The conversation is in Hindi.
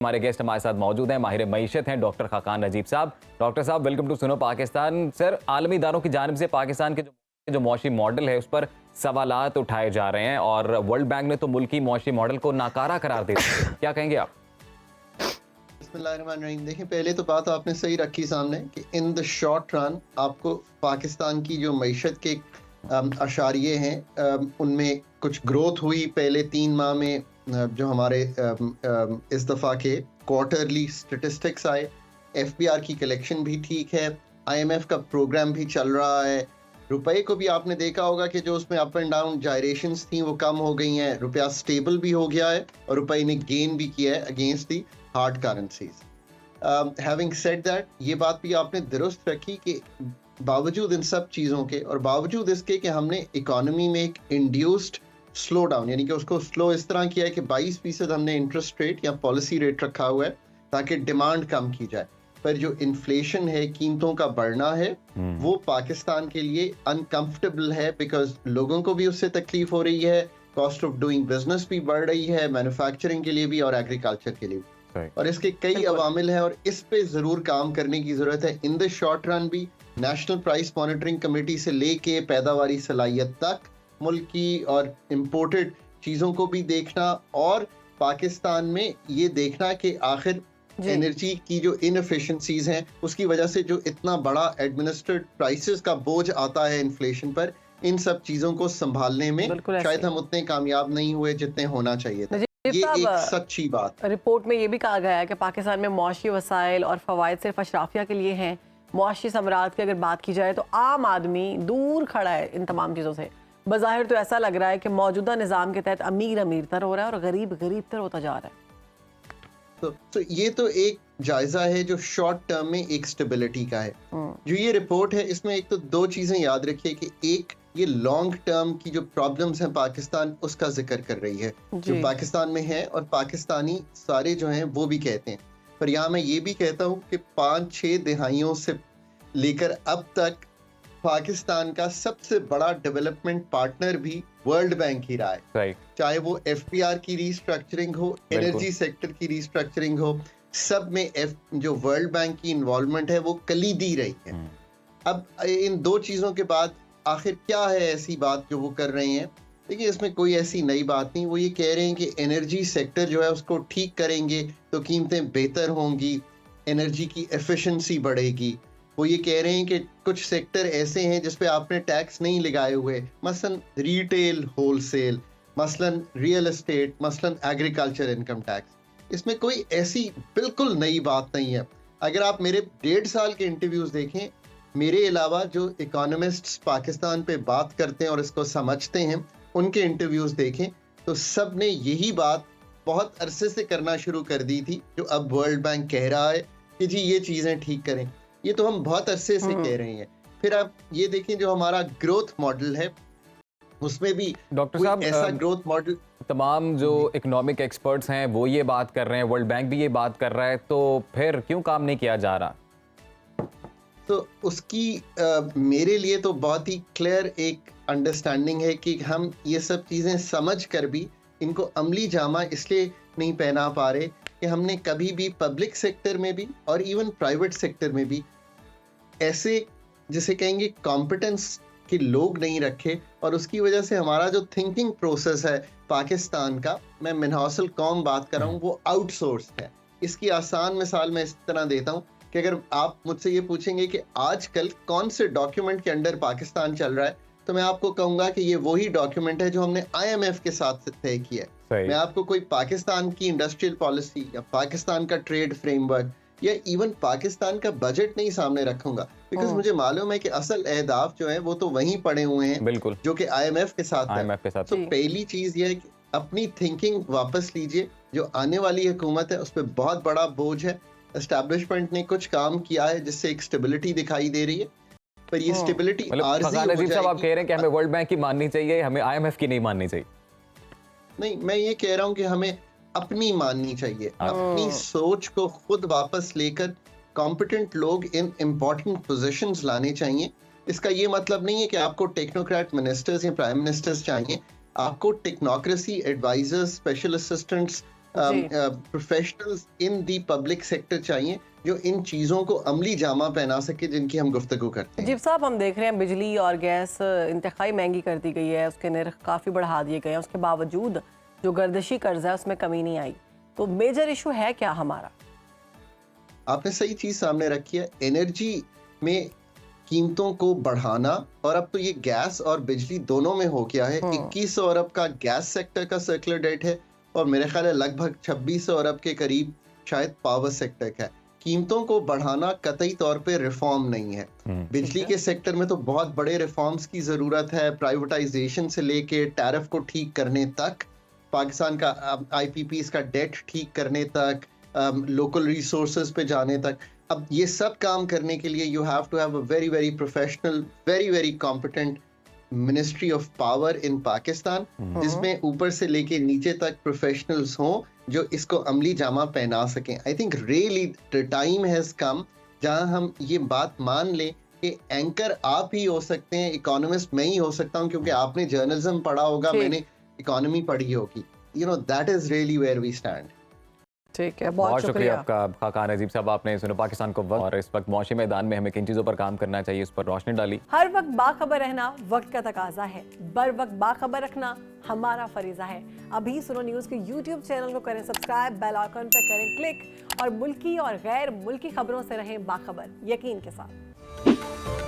हमारे गेस्ट हमारे साथ मौजूद हैं, माहिर मईशत हैं डॉक्टर खाकान नजीब साहब। डॉक्टर साहब वेलकम टू सुनो पाकिस्तान। सर, आलमी इदारों की जानिब से पाकिस्तान के जो मौशी मॉडल है उस पर सवालात उठाए जा रहे हैं और वर्ल्ड बैंक ने तो मुल्की मौशी मॉडल को नाकारा करार दे दिया। क्या कहेंगे आप? बिस्मिल्लाहिर्रहमानिर्रहीम। देखिए, पहले तो बात आपने सही रखी सामने कि इन द शॉर्ट रन आपको पाकिस्तान की जो मईशत के अशारिये हैं उनमें कुछ ग्रोथ हुई पहले 3 माह में। जो हमारे इस दफ़ा के क्वार्टरली स्टेटिस्टिक्स आए, एफबीआर की कलेक्शन भी ठीक है, आईएमएफ का प्रोग्राम भी चल रहा है। रुपए को भी आपने देखा होगा कि जो उसमें अप एंड डाउन जायरेशंस थी वो कम हो गई हैं, रुपया स्टेबल भी हो गया है और रुपए ने गेन भी किया है against the hard currencies. Having said that, ये बात भी आपने दुरुस्त रखी कि बावजूद इन सब चीज़ों के और बावजूद इसके कि हमने इकोनॉमी में एक इंड्यूस्ड स्लो डाउन, यानी कि उसको स्लो इस तरह किया है कि 22% हमने इंटरेस्ट रेट या पॉलिसी रेट रखा हुआ है ताकि डिमांड कम की जाए, पर जो इन्फ्लेशन है, कीमतों का बढ़ना है, वो पाकिस्तान के लिए अनकंफर्टेबल है बिकॉज लोगों को भी उससे तकलीफ हो रही है, कॉस्ट ऑफ डूइंग बिजनेस भी बढ़ रही है, मैन्युफैक्चरिंग के लिए भी और एग्रीकल्चर के लिए भी। और इसके कई अवामिल हैं और इस पे जरूर काम करने की जरूरत है। इन द शॉर्ट रन भी नेशनल प्राइस मॉनिटरिंग कमेटी से लेके पैदावारी सलाहियत तक मुल्क की और इम्पोर्टेड चीज़ों को भी देखना और पाकिस्तान में ये देखना कि आखिर एनर्जी की जो इनएफिशिएंसीज हैं उसकी वजह से जो इतना बड़ा एडमिनिस्ट्रेटिव प्राइसेस का बोझ आता है इन्फ्लेशन पर, इन सब चीज़ों को संभालने में शायद हम उतने कामयाब नहीं हुए जितने होना चाहिए था। ये एक सच्ची बात। रिपोर्ट में ये भी कहा गया है कि पाकिस्तान में मुआशी वसाइल और फवायद सिर्फ अशराफिया के लिए हैं। मुआशी समरात की अगर बात की जाए तो आम आदमी दूर खड़ा है इन तमाम चीज़ों से। बज़ाहिर तो ऐसा लग रहा है कि मौजूदा निज़ाम के तहत अमीर अमीर तर हो रहा है और गरीब गरीब तर होता जा रहा है। तो ये तो एक जायजा है जो शॉर्ट टर्म में एक स्टेबिलिटी का है। जो ये रिपोर्ट है इसमें एक तो 2 चीजें याद रखिए कि एक ये लॉन्ग टर्म की जो प्रॉब्लम्स हैं पाकिस्तान उसका जिक्र कर रही है जो पाकिस्तान में है और पाकिस्तानी सारे जो हैं वो भी कहते हैं। पर यहाँ मैं ये भी कहता हूँ कि 5-6 दिहाइयों से लेकर अब तक पाकिस्तान का सबसे बड़ा डेवलपमेंट पार्टनर भी वर्ल्ड बैंक ही रहा है। चाहे वो एफपीआर की रीस्ट्रक्चरिंग हो, एनर्जी सेक्टर की रीस्ट्रक्चरिंग हो, सब में जो वर्ल्ड बैंक की इन्वॉल्वमेंट है वो कलीदी रही है। अब इन 2 चीज़ों के बाद आखिर क्या है ऐसी बात जो वो कर रहे हैं? देखिए, इसमें कोई ऐसी नई बात नहीं। वो ये कह रहे हैं कि एनर्जी सेक्टर जो है उसको ठीक करेंगे तो कीमतें बेहतर होंगी, एनर्जी की एफिशिएंसी बढ़ेगी। वो ये कह रहे हैं कि कुछ सेक्टर ऐसे हैं जिस पे आपने टैक्स नहीं लगाए हुए, मसलन रिटेल होलसेल, मसलन रियल एस्टेट, मसलन एग्रीकल्चर इनकम टैक्स। इसमें कोई ऐसी बिल्कुल नई बात नहीं है। अगर आप मेरे 1.5 साल के इंटरव्यूज देखें, मेरे अलावा जो इकोनॉमिस्ट्स पाकिस्तान पे बात करते हैं और इसको समझते हैं उनके इंटरव्यूज देखें तो सब ने यही बात बहुत अरसे से करना शुरू कर दी थी जो अब वर्ल्ड बैंक कह रहा है कि जी ये चीज़ें ठीक करें। ये तो हम बहुत अरसे से कह रहे हैं। फिर आप ये देखें जो हमारा ग्रोथ मॉडल है उसमें भी डॉक्टर साहब ऐसा ग्रोथ मॉडल, तमाम जो इकोनॉमिक एक्सपर्ट्स हैं वो ये बात कर रहे हैं, वर्ल्ड बैंक भी ये बात कर रहा है, तो फिर क्यों काम नहीं किया जा रहा? तो उसकी मेरे लिए तो बहुत ही क्लियर एक अंडरस्टैंडिंग है कि हम ये सब चीज़ें समझ कर भी इनको अमली जामा इसलिए नहीं पहना पा रहे कि हमने कभी भी पब्लिक सेक्टर में भी और इवन प्राइवेट सेक्टर में भी ऐसे जिसे कहेंगे कॉम्पिटेंस के लोग नहीं रखे और उसकी वजह से हमारा जो थिंकिंग प्रोसेस है पाकिस्तान का, मैं मिनहासल कौम बात कर रहा हूँ, वो आउटसोर्स है। इसकी आसान मिसाल मैं इस तरह देता हूँ कि अगर आप मुझसे ये पूछेंगे कि आजकल कौन से डॉक्यूमेंट के अंडर पाकिस्तान चल रहा है तो मैं आपको कहूंगा कि ये वही डॉक्यूमेंट है जो हमने आईएमएफ के साथ तय किया है। मैं आपको कोई पाकिस्तान की इंडस्ट्रियल पॉलिसी या पाकिस्तान का ट्रेड फ्रेमवर्क या इवन पाकिस्तान का बजट नहीं सामने रखूंगा बिकॉज मुझे मालूम है कि असल अहदाफ जो है वो तो वहीं पड़े हुए हैं, बिल्कुल, जो कि आईएमएफ के साथ है। तो पहली चीज ये है कि अपनी थिंकिंग वापस लीजिए। जो आने वाली हुकूमत है उस पर बहुत बड़ा बोझ है। एस्टैब्लिशमेंट ने कुछ काम किया है जिससे एक स्टेबिलिटी दिखाई दे रही है, पर ये स्टेबिलिटी आप कह रहे हैं कि हमें वर्ल्ड बैंक की माननी चाहिए, हमें आईएमएफ की नहीं माननी चाहिए? नहीं, मैं ये कह रहा हूँ कि हमें अपनी माननी चाहिए। अपनी सोच को खुद वापस लेकर कॉम्पिटेंट लोग इन इम्पोर्टेंट पोजीशंस लाने चाहिए। इसका ये मतलब नहीं है कि आपको टेक्नोक्रेट मिनिस्टर्स या प्राइम मिनिस्टर्स चाहिए। आपको technocracy advisers, special assistants professionals in the public sector चाहिए जो इन चीज़ों को अमली जामा पहना सके जिनकी हम गुफ्तगू करते हैं। जीप साहब, हम देख रहे हैं बिजली और गैस इंतहाई महंगी कर दी गई है, उसके नर्ख काफ़ी बढ़ा दिए गए हैं, उसके बावजूद जो गर्दिशी कर्जा है उसमें कमी नहीं आई। तो मेजर इशू है क्या हमारा? आपने सही चीज़ सामने रखी है, एनर्जी में कीमतों को बढ़ाना, और अब तो ये गैस और बिजली दोनों में हो गया है। 2100 अरब का गैस सेक्टर का सर्कुलर डेट है और मेरे ख्याल है लगभग 2600 अरब के करीब शायद पावर सेक्टर का है। कीमतों को बढ़ाना कतई तौर पे रिफॉर्म नहीं है। बिजली के सेक्टर में तो बहुत बड़े रिफॉर्म्स की ज़रूरत है, प्राइवेटाइजेशन से लेके टैरिफ को ठीक करने तक, पाकिस्तान का IPPs का डेट ठीक करने तक, लोकल रिसोर्सेज पे जाने तक। अब ये सब काम करने के लिए you have to have a very very professional, very very competent ministry of power in Pakistan, जिसमें ऊपर से लेके नीचे तक प्रोफेशनल्स हों जो इसको अमली जामा पहना सकें। I think really the time has come जहां हम ये बात मान लें कि एंकर आप ही हो सकते हैं, इकोनॉमिस्ट मैं ही हो सकता हूं क्योंकि आपने जर्नलिज्म पढ़ा होगा, मैंने इकोनॉमी पढ़ी होगी। You know that is really where we stand. ठीक है, बहुत शुक्रिया आपका खाकान नजीब साहब, आपने सुनो पाकिस्तान को वक्त और इस वक्त मौसम मैदान में हमें किन चीज़ों पर काम करना चाहिए उस पर रोशनी डाली। हर वक्त बाखबर रहना वक्त का तकाजा है, बर वक्त बाखबर रखना हमारा फरीजा है। अभी सुनो न्यूज़ के YouTube चैनल को करें सब्सक्राइब, बेल आइकन पर करें क्लिक और मुल्की और गैर मुल्की खबरों से रहें बाखबर, यकीन के साथ।